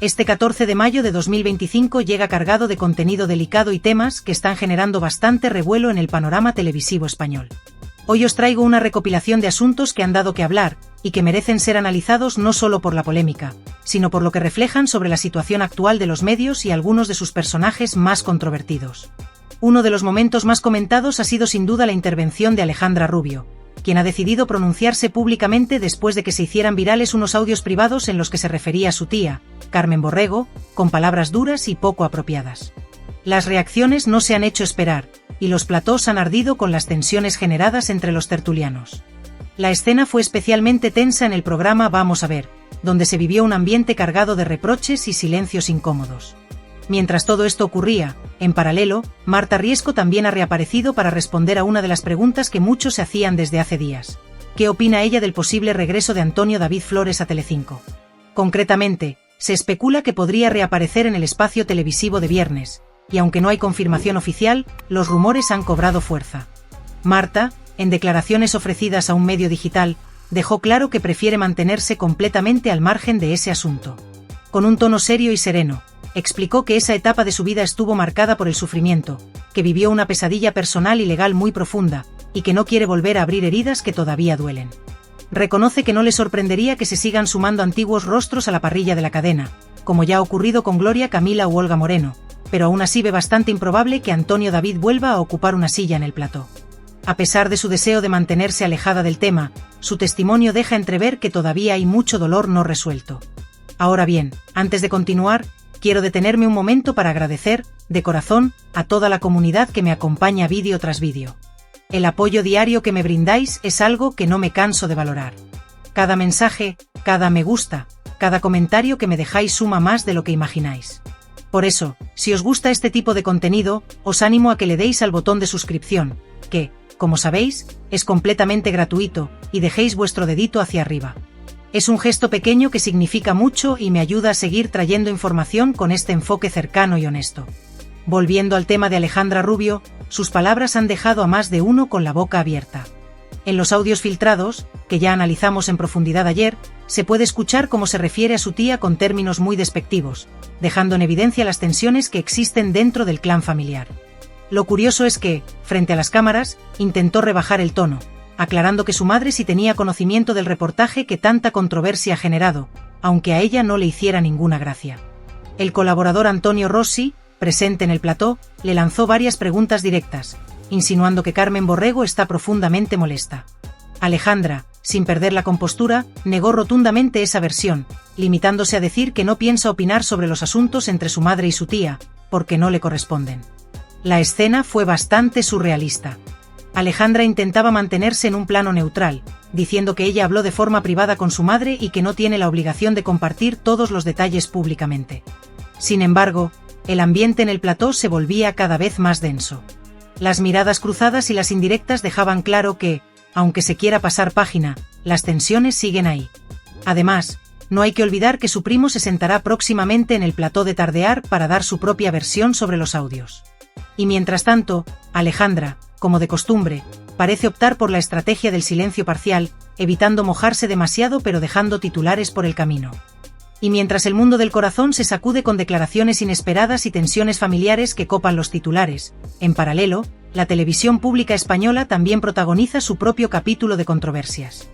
Este 14 de mayo de 2025 llega cargado de contenido delicado y temas que están generando bastante revuelo en el panorama televisivo español. Hoy os traigo una recopilación de asuntos que han dado que hablar, y que merecen ser analizados no solo por la polémica, sino por lo que reflejan sobre la situación actual de los medios y algunos de sus personajes más controvertidos. Uno de los momentos más comentados ha sido sin duda la intervención de Alejandra Rubio, quien ha decidido pronunciarse públicamente después de que se hicieran virales unos audios privados en los que se refería a su tía, Carmen Borrego, con palabras duras y poco apropiadas. Las reacciones no se han hecho esperar, y los platós han ardido con las tensiones generadas entre los tertulianos. La escena fue especialmente tensa en el programa Vamos a ver, donde se vivió un ambiente cargado de reproches y silencios incómodos. Mientras todo esto ocurría, en paralelo, Marta Riesco también ha reaparecido para responder a una de las preguntas que muchos se hacían desde hace días. ¿Qué opina ella del posible regreso de Antonio David Flores a Telecinco? Concretamente, se especula que podría reaparecer en el espacio televisivo de viernes, y aunque no hay confirmación oficial, los rumores han cobrado fuerza. Marta, en declaraciones ofrecidas a un medio digital, dejó claro que prefiere mantenerse completamente al margen de ese asunto. Con un tono serio y sereno, explicó que esa etapa de su vida estuvo marcada por el sufrimiento, que vivió una pesadilla personal y legal muy profunda, y que no quiere volver a abrir heridas que todavía duelen. Reconoce que no le sorprendería que se sigan sumando antiguos rostros a la parrilla de la cadena, como ya ha ocurrido con Gloria Camila u Olga Moreno, pero aún así ve bastante improbable que Antonio David vuelva a ocupar una silla en el plató. A pesar de su deseo de mantenerse alejada del tema, su testimonio deja entrever que todavía hay mucho dolor no resuelto. Ahora bien, antes de continuar, quiero detenerme un momento para agradecer, de corazón, a toda la comunidad que me acompaña vídeo tras vídeo. El apoyo diario que me brindáis es algo que no me canso de valorar. Cada mensaje, cada me gusta, cada comentario que me dejáis suma más de lo que imagináis. Por eso, si os gusta este tipo de contenido, os animo a que le deis al botón de suscripción, que, como sabéis, es completamente gratuito, y dejéis vuestro dedito hacia arriba. Es un gesto pequeño que significa mucho y me ayuda a seguir trayendo información con este enfoque cercano y honesto. Volviendo al tema de Alejandra Rubio, sus palabras han dejado a más de uno con la boca abierta. En los audios filtrados, que ya analizamos en profundidad ayer, se puede escuchar cómo se refiere a su tía con términos muy despectivos, dejando en evidencia las tensiones que existen dentro del clan familiar. Lo curioso es que, frente a las cámaras, intentó rebajar el tono, aclarando que su madre sí tenía conocimiento del reportaje que tanta controversia ha generado, aunque a ella no le hiciera ninguna gracia. El colaborador Antonio Rossi, presente en el plató, le lanzó varias preguntas directas, insinuando que Carmen Borrego está profundamente molesta. Alejandra, sin perder la compostura, negó rotundamente esa versión, limitándose a decir que no piensa opinar sobre los asuntos entre su madre y su tía, porque no le corresponden. La escena fue bastante surrealista. Alejandra intentaba mantenerse en un plano neutral, diciendo que ella habló de forma privada con su madre y que no tiene la obligación de compartir todos los detalles públicamente. Sin embargo, el ambiente en el plató se volvía cada vez más denso. Las miradas cruzadas y las indirectas dejaban claro que, aunque se quiera pasar página, las tensiones siguen ahí. Además, no hay que olvidar que su primo se sentará próximamente en el plató de Tardear para dar su propia versión sobre los audios. Y mientras tanto, Alejandra, como de costumbre, parece optar por la estrategia del silencio parcial, evitando mojarse demasiado pero dejando titulares por el camino. Y mientras el mundo del corazón se sacude con declaraciones inesperadas y tensiones familiares que copan los titulares, en paralelo, la televisión pública española también protagoniza su propio capítulo de controversias.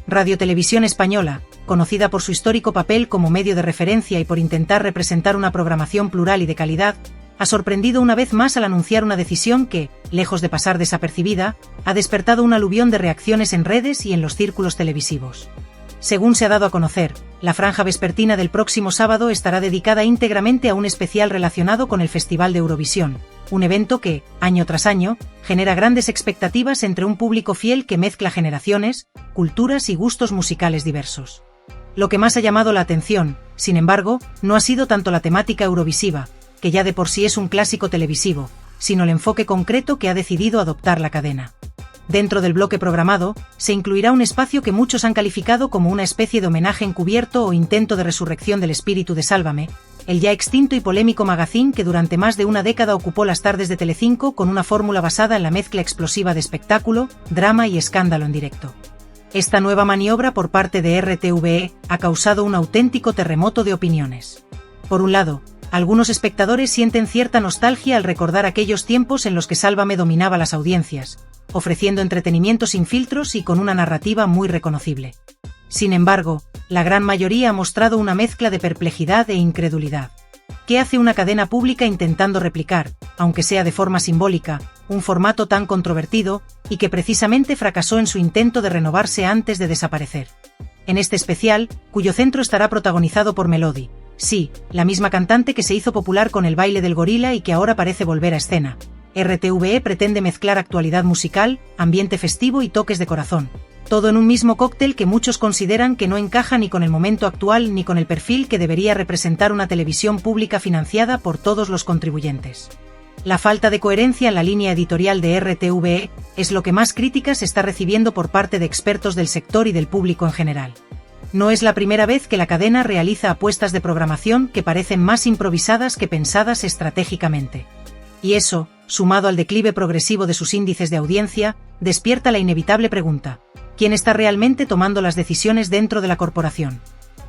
Radio Televisión Española, conocida por su histórico papel como medio de referencia y por intentar representar una programación plural y de calidad, ha sorprendido una vez más al anunciar una decisión que, lejos de pasar desapercibida, ha despertado un aluvión de reacciones en redes y en los círculos televisivos. Según se ha dado a conocer, la franja vespertina del próximo sábado estará dedicada íntegramente a un especial relacionado con el Festival de Eurovisión, un evento que, año tras año, genera grandes expectativas entre un público fiel que mezcla generaciones, culturas y gustos musicales diversos. Lo que más ha llamado la atención, sin embargo, no ha sido tanto la temática eurovisiva, que ya de por sí es un clásico televisivo, sino el enfoque concreto que ha decidido adoptar la cadena. Dentro del bloque programado, se incluirá un espacio que muchos han calificado como una especie de homenaje encubierto o intento de resurrección del espíritu de Sálvame, el ya extinto y polémico magazine que durante más de una década ocupó las tardes de Telecinco con una fórmula basada en la mezcla explosiva de espectáculo, drama y escándalo en directo. Esta nueva maniobra por parte de RTVE ha causado un auténtico terremoto de opiniones. Por un lado, algunos espectadores sienten cierta nostalgia al recordar aquellos tiempos en los que Sálvame dominaba las audiencias, ofreciendo entretenimiento sin filtros y con una narrativa muy reconocible. Sin embargo, la gran mayoría ha mostrado una mezcla de perplejidad e incredulidad. ¿Qué hace una cadena pública intentando replicar, aunque sea de forma simbólica, un formato tan controvertido, y que precisamente fracasó en su intento de renovarse antes de desaparecer? En este especial, cuyo centro estará protagonizado por Melody, sí, la misma cantante que se hizo popular con el baile del gorila y que ahora parece volver a escena, RTVE pretende mezclar actualidad musical, ambiente festivo y toques de corazón. Todo en un mismo cóctel que muchos consideran que no encaja ni con el momento actual ni con el perfil que debería representar una televisión pública financiada por todos los contribuyentes. La falta de coherencia en la línea editorial de RTVE es lo que más críticas está recibiendo por parte de expertos del sector y del público en general. No es la primera vez que la cadena realiza apuestas de programación que parecen más improvisadas que pensadas estratégicamente. Y eso, sumado al declive progresivo de sus índices de audiencia, despierta la inevitable pregunta: ¿quién está realmente tomando las decisiones dentro de la corporación?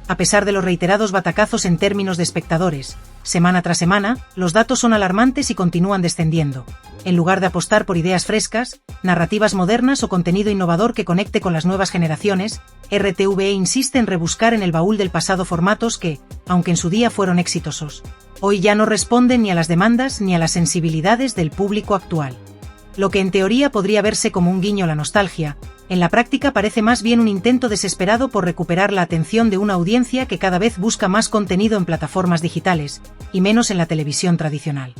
A pesar de los reiterados batacazos en términos de espectadores, semana tras semana, los datos son alarmantes y continúan descendiendo. En lugar de apostar por ideas frescas, narrativas modernas o contenido innovador que conecte con las nuevas generaciones, RTVE insiste en rebuscar en el baúl del pasado formatos que, aunque en su día fueron exitosos, hoy ya no responden ni a las demandas ni a las sensibilidades del público actual. Lo que en teoría podría verse como un guiño a la nostalgia, en la práctica parece más bien un intento desesperado por recuperar la atención de una audiencia que cada vez busca más contenido en plataformas digitales, y menos en la televisión tradicional.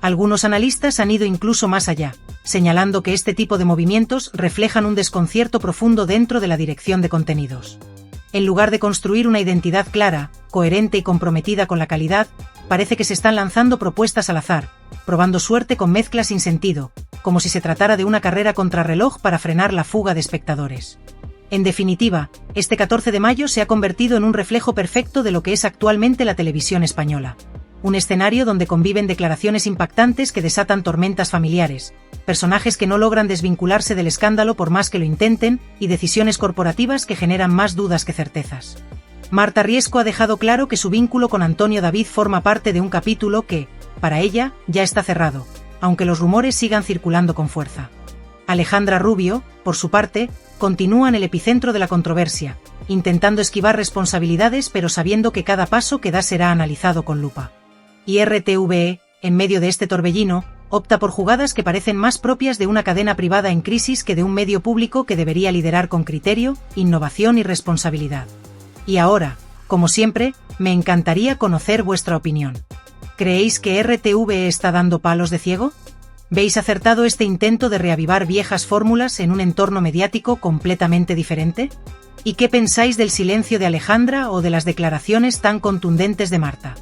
Algunos analistas han ido incluso más allá, señalando que este tipo de movimientos reflejan un desconcierto profundo dentro de la dirección de contenidos. En lugar de construir una identidad clara, coherente y comprometida con la calidad, parece que se están lanzando propuestas al azar, probando suerte con mezclas sin sentido, como si se tratara de una carrera contrarreloj para frenar la fuga de espectadores. En definitiva, este 14 de mayo se ha convertido en un reflejo perfecto de lo que es actualmente la televisión española. Un escenario donde conviven declaraciones impactantes que desatan tormentas familiares, personajes que no logran desvincularse del escándalo por más que lo intenten, y decisiones corporativas que generan más dudas que certezas. Marta Riesco ha dejado claro que su vínculo con Antonio David forma parte de un capítulo que, para ella, ya está cerrado, aunque los rumores sigan circulando con fuerza. Alejandra Rubio, por su parte, continúa en el epicentro de la controversia, intentando esquivar responsabilidades pero sabiendo que cada paso que da será analizado con lupa. Y RTVE, en medio de este torbellino, opta por jugadas que parecen más propias de una cadena privada en crisis que de un medio público que debería liderar con criterio, innovación y responsabilidad. Y ahora, como siempre, me encantaría conocer vuestra opinión. ¿Creéis que RTVE está dando palos de ciego? ¿Veis acertado este intento de reavivar viejas fórmulas en un entorno mediático completamente diferente? ¿Y qué pensáis del silencio de Alejandra o de las declaraciones tan contundentes de Marta?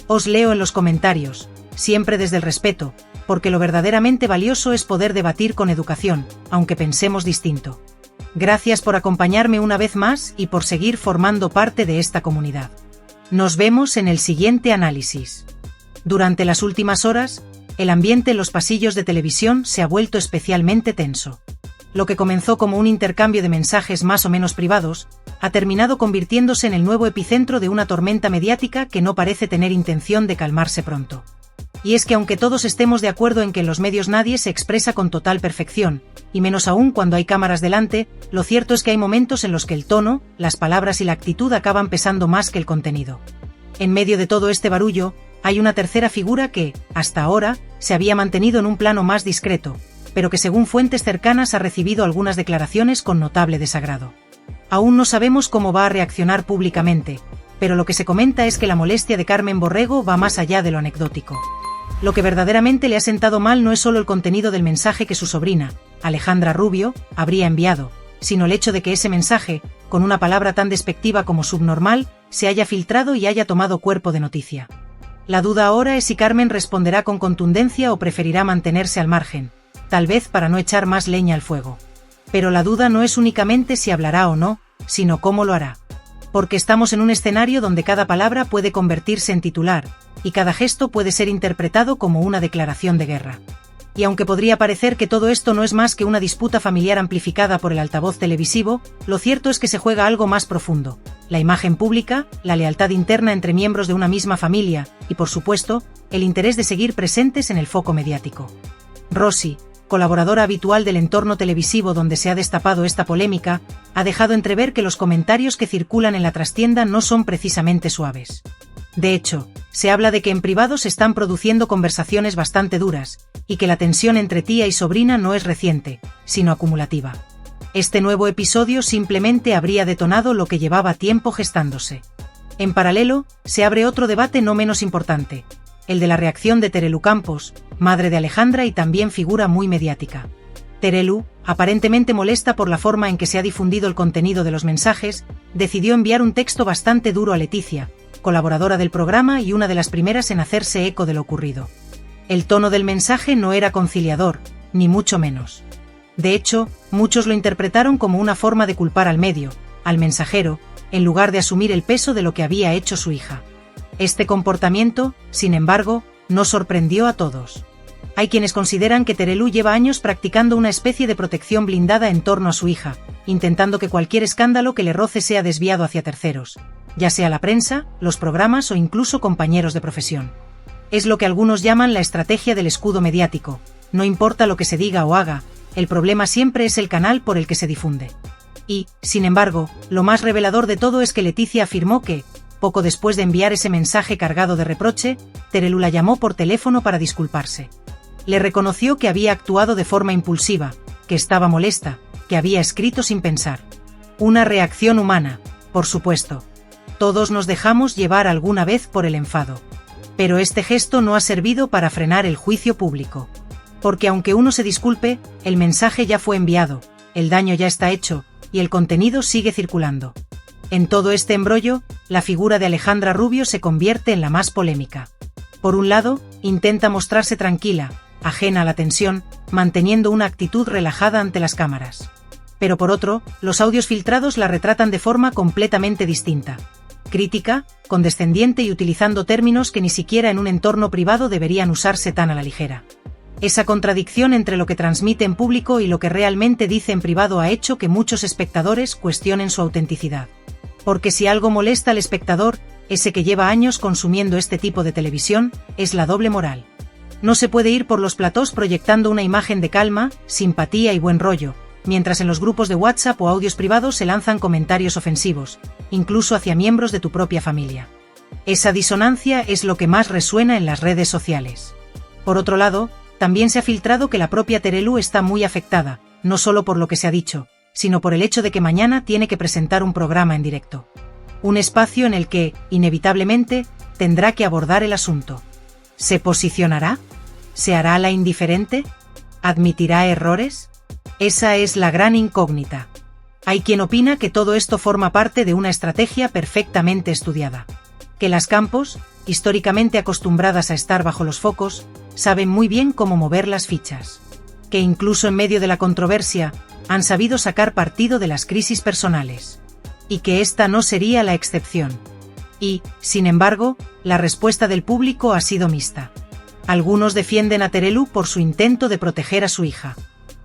Os leo en los comentarios, siempre desde el respeto, porque lo verdaderamente valioso es poder debatir con educación, aunque pensemos distinto. Gracias por acompañarme una vez más y por seguir formando parte de esta comunidad. Nos vemos en el siguiente análisis. Durante las últimas horas, el ambiente en los pasillos de televisión se ha vuelto especialmente tenso. Lo que comenzó como un intercambio de mensajes más o menos privados, ha terminado convirtiéndose en el nuevo epicentro de una tormenta mediática que no parece tener intención de calmarse pronto. Y es que aunque todos estemos de acuerdo en que en los medios nadie se expresa con total perfección, y menos aún cuando hay cámaras delante, lo cierto es que hay momentos en los que el tono, las palabras y la actitud acaban pesando más que el contenido. En medio de todo este barullo, hay una tercera figura que, hasta ahora, se había mantenido en un plano más discreto, pero que según fuentes cercanas ha recibido algunas declaraciones con notable desagrado. Aún no sabemos cómo va a reaccionar públicamente, pero lo que se comenta es que la molestia de Carmen Borrego va más allá de lo anecdótico. Lo que verdaderamente le ha sentado mal no es solo el contenido del mensaje que su sobrina, Alejandra Rubio, habría enviado, sino el hecho de que ese mensaje, con una palabra tan despectiva como subnormal, se haya filtrado y haya tomado cuerpo de noticia. La duda ahora es si Carmen responderá con contundencia o preferirá mantenerse al margen, tal vez para no echar más leña al fuego. Pero la duda no es únicamente si hablará o no, sino cómo lo hará. Porque estamos en un escenario donde cada palabra puede convertirse en titular, y cada gesto puede ser interpretado como una declaración de guerra. Y aunque podría parecer que todo esto no es más que una disputa familiar amplificada por el altavoz televisivo, lo cierto es que se juega algo más profundo: la imagen pública, la lealtad interna entre miembros de una misma familia y, por supuesto, el interés de seguir presentes en el foco mediático. Rosy, colaboradora habitual del entorno televisivo donde se ha destapado esta polémica, ha dejado entrever que los comentarios que circulan en la trastienda no son precisamente suaves. De hecho, se habla de que en privado se están produciendo conversaciones bastante duras, y que la tensión entre tía y sobrina no es reciente, sino acumulativa. Este nuevo episodio simplemente habría detonado lo que llevaba tiempo gestándose. En paralelo, se abre otro debate no menos importante: el de la reacción de Terelu Campos, madre de Alejandra y también figura muy mediática. Terelu, aparentemente molesta por la forma en que se ha difundido el contenido de los mensajes, decidió enviar un texto bastante duro a Leticia, colaboradora del programa y una de las primeras en hacerse eco de lo ocurrido. El tono del mensaje no era conciliador, ni mucho menos. De hecho, muchos lo interpretaron como una forma de culpar al medio, al mensajero, en lugar de asumir el peso de lo que había hecho su hija. Este comportamiento, sin embargo, no sorprendió a todos. Hay quienes consideran que Terelu lleva años practicando una especie de protección blindada en torno a su hija, intentando que cualquier escándalo que le roce sea desviado hacia terceros, ya sea la prensa, los programas o incluso compañeros de profesión. Es lo que algunos llaman la estrategia del escudo mediático: no importa lo que se diga o haga, el problema siempre es el canal por el que se difunde. Y, sin embargo, lo más revelador de todo es que Leticia afirmó que, poco después de enviar ese mensaje cargado de reproche, Terelu la llamó por teléfono para disculparse. Le reconoció que había actuado de forma impulsiva, que estaba molesta, que había escrito sin pensar. Una reacción humana, por supuesto. Todos nos dejamos llevar alguna vez por el enfado. Pero este gesto no ha servido para frenar el juicio público. Porque aunque uno se disculpe, el mensaje ya fue enviado, el daño ya está hecho, y el contenido sigue circulando. En todo este embrollo, la figura de Alejandra Rubio se convierte en la más polémica. Por un lado, intenta mostrarse tranquila, ajena a la tensión, manteniendo una actitud relajada ante las cámaras. Pero por otro, los audios filtrados la retratan de forma completamente distinta. Crítica, condescendiente y utilizando términos que ni siquiera en un entorno privado deberían usarse tan a la ligera. Esa contradicción entre lo que transmite en público y lo que realmente dice en privado ha hecho que muchos espectadores cuestionen su autenticidad. Porque si algo molesta al espectador, ese que lleva años consumiendo este tipo de televisión, es la doble moral. No se puede ir por los platós proyectando una imagen de calma, simpatía y buen rollo, mientras en los grupos de WhatsApp o audios privados se lanzan comentarios ofensivos, incluso hacia miembros de tu propia familia. Esa disonancia es lo que más resuena en las redes sociales. Por otro lado, también se ha filtrado que la propia Terelu está muy afectada, no solo por lo que se ha dicho, sino por el hecho de que mañana tiene que presentar un programa en directo. Un espacio en el que, inevitablemente, tendrá que abordar el asunto. ¿Se posicionará? ¿Se hará la indiferente? ¿Admitirá errores? Esa es la gran incógnita. Hay quien opina que todo esto forma parte de una estrategia perfectamente estudiada. Que las Campos, históricamente acostumbradas a estar bajo los focos, saben muy bien cómo mover las fichas. Que incluso en medio de la controversia, han sabido sacar partido de las crisis personales. Y que esta no sería la excepción. Y, sin embargo, la respuesta del público ha sido mixta. Algunos defienden a Terelu por su intento de proteger a su hija.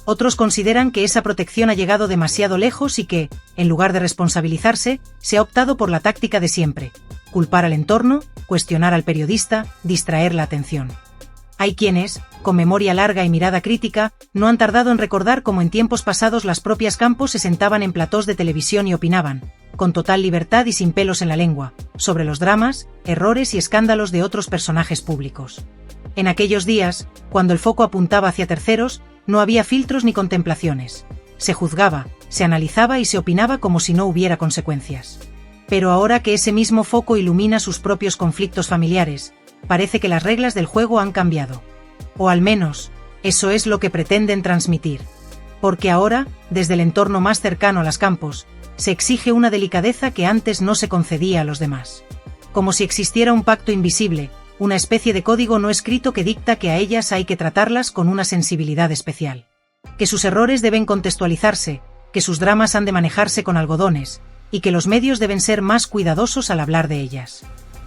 Otros consideran que esa protección ha llegado demasiado lejos y que, en lugar de responsabilizarse, se ha optado por la táctica de siempre: culpar al entorno, cuestionar al periodista, distraer la atención. Hay quienes, con memoria larga y mirada crítica, no han tardado en recordar cómo en tiempos pasados las propias Campos se sentaban en platós de televisión y opinaban, con total libertad y sin pelos en la lengua, sobre los dramas, errores y escándalos de otros personajes públicos. En aquellos días, cuando el foco apuntaba hacia terceros, no había filtros ni contemplaciones. Se juzgaba, se analizaba y se opinaba como si no hubiera consecuencias. Pero ahora que ese mismo foco ilumina sus propios conflictos familiares, parece que las reglas del juego han cambiado. O al menos, eso es lo que pretenden transmitir. Porque ahora, desde el entorno más cercano a las Campos, se exige una delicadeza que antes no se concedía a los demás. Como si existiera un pacto invisible, una especie de código no escrito que dicta que a ellas hay que tratarlas con una sensibilidad especial. Que sus errores deben contextualizarse, que sus dramas han de manejarse con algodones, y que los medios deben ser más cuidadosos al hablar de ellas.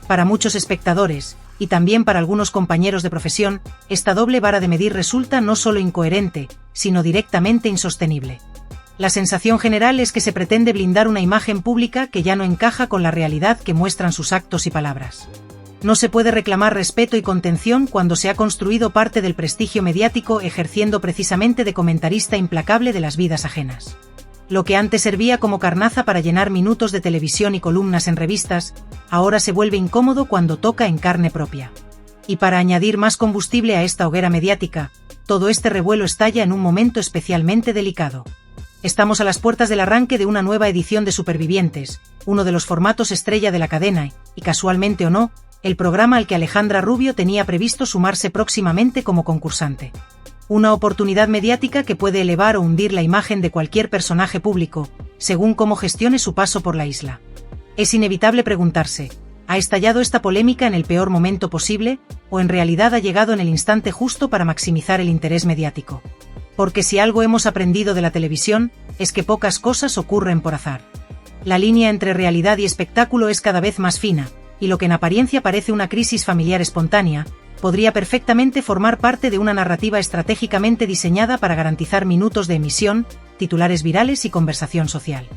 Para muchos espectadores, y también para algunos compañeros de profesión, esta doble vara de medir resulta no solo incoherente, sino directamente insostenible. La sensación general es que se pretende blindar una imagen pública que ya no encaja con la realidad que muestran sus actos y palabras. No se puede reclamar respeto y contención cuando se ha construido parte del prestigio mediático ejerciendo precisamente de comentarista implacable de las vidas ajenas. Lo que antes servía como carnaza para llenar minutos de televisión y columnas en revistas, ahora se vuelve incómodo cuando toca en carne propia. Y para añadir más combustible a esta hoguera mediática, todo este revuelo estalla en un momento especialmente delicado. Estamos a las puertas del arranque de una nueva edición de Supervivientes, uno de los formatos estrella de la cadena, y casualmente o no, el programa al que Alejandra Rubio tenía previsto sumarse próximamente como concursante. Una oportunidad mediática que puede elevar o hundir la imagen de cualquier personaje público, según cómo gestione su paso por la isla. Es inevitable preguntarse, ¿ha estallado esta polémica en el peor momento posible, o en realidad ha llegado en el instante justo para maximizar el interés mediático? Porque si algo hemos aprendido de la televisión, es que pocas cosas ocurren por azar. La línea entre realidad y espectáculo es cada vez más fina, y lo que en apariencia parece una crisis familiar espontánea, podría perfectamente formar parte de una narrativa estratégicamente diseñada para garantizar minutos de emisión, titulares virales y conversación social.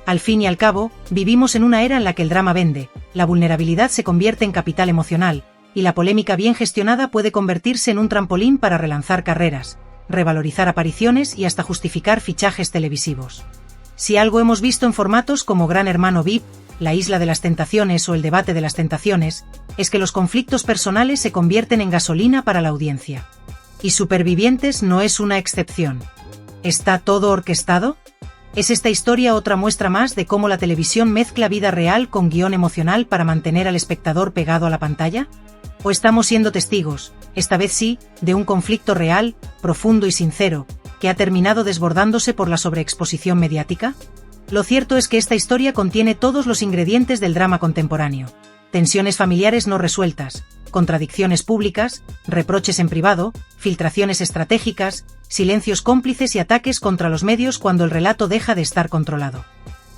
Al fin y al cabo, vivimos en una era en la que el drama vende, la vulnerabilidad se convierte en capital emocional, y la polémica bien gestionada puede convertirse en un trampolín para relanzar carreras, revalorizar apariciones y hasta justificar fichajes televisivos. Si algo hemos visto en formatos como Gran Hermano VIP, La Isla de las Tentaciones o El Debate de las Tentaciones, es que los conflictos personales se convierten en gasolina para la audiencia. Y Supervivientes no es una excepción. ¿Está todo orquestado? ¿Es esta historia otra muestra más de cómo la televisión mezcla vida real con guión emocional para mantener al espectador pegado a la pantalla? ¿O estamos siendo testigos, esta vez sí, de un conflicto real, profundo y sincero, que ha terminado desbordándose por la sobreexposición mediática? Lo cierto es que esta historia contiene todos los ingredientes del drama contemporáneo. Tensiones familiares no resueltas, contradicciones públicas, reproches en privado, filtraciones estratégicas, silencios cómplices y ataques contra los medios cuando el relato deja de estar controlado.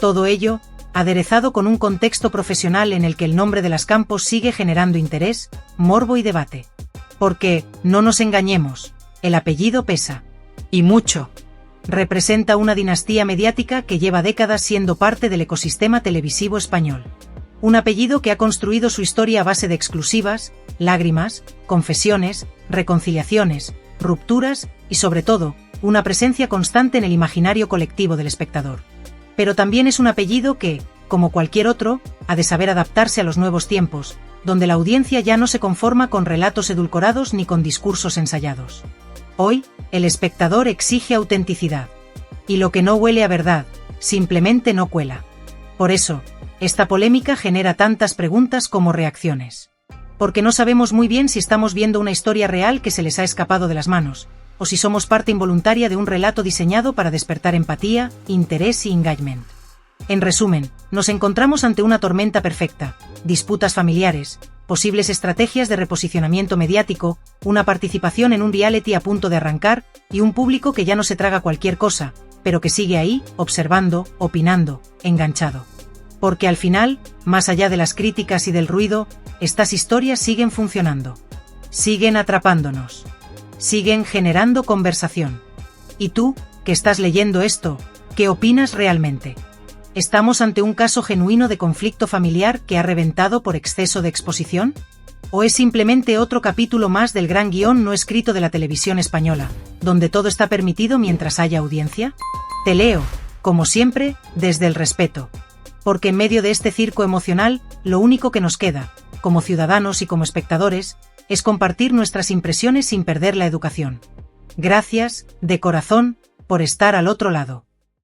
Todo ello, aderezado con un contexto profesional en el que el nombre de las Campos sigue generando interés, morbo y debate. Porque, no nos engañemos, el apellido pesa. Y mucho. Representa una dinastía mediática que lleva décadas siendo parte del ecosistema televisivo español. Un apellido que ha construido su historia a base de exclusivas, lágrimas, confesiones, reconciliaciones, rupturas y sobre todo, una presencia constante en el imaginario colectivo del espectador. Pero también es un apellido que, como cualquier otro, ha de saber adaptarse a los nuevos tiempos, donde la audiencia ya no se conforma con relatos edulcorados ni con discursos ensayados. Hoy, el espectador exige autenticidad. Y lo que no huele a verdad, simplemente no cuela. Por eso, esta polémica genera tantas preguntas como reacciones. Porque no sabemos muy bien si estamos viendo una historia real que se les ha escapado de las manos, o si somos parte involuntaria de un relato diseñado para despertar empatía, interés y engagement. En resumen, nos encontramos ante una tormenta perfecta, disputas familiares, posibles estrategias de reposicionamiento mediático, una participación en un reality a punto de arrancar, y un público que ya no se traga cualquier cosa, pero que sigue ahí, observando, opinando, enganchado. Porque al final, más allá de las críticas y del ruido, estas historias siguen funcionando. Siguen atrapándonos. Siguen generando conversación. ¿Y tú, que estás leyendo esto, qué opinas realmente? ¿Estamos ante un caso genuino de conflicto familiar que ha reventado por exceso de exposición? ¿O es simplemente otro capítulo más del gran guión no escrito de la televisión española, donde todo está permitido mientras haya audiencia? Te leo, como siempre, desde el respeto. Porque en medio de este circo emocional, lo único que nos queda, como ciudadanos y como espectadores, es compartir nuestras impresiones sin perder la educación. Gracias, de corazón, por estar al otro lado.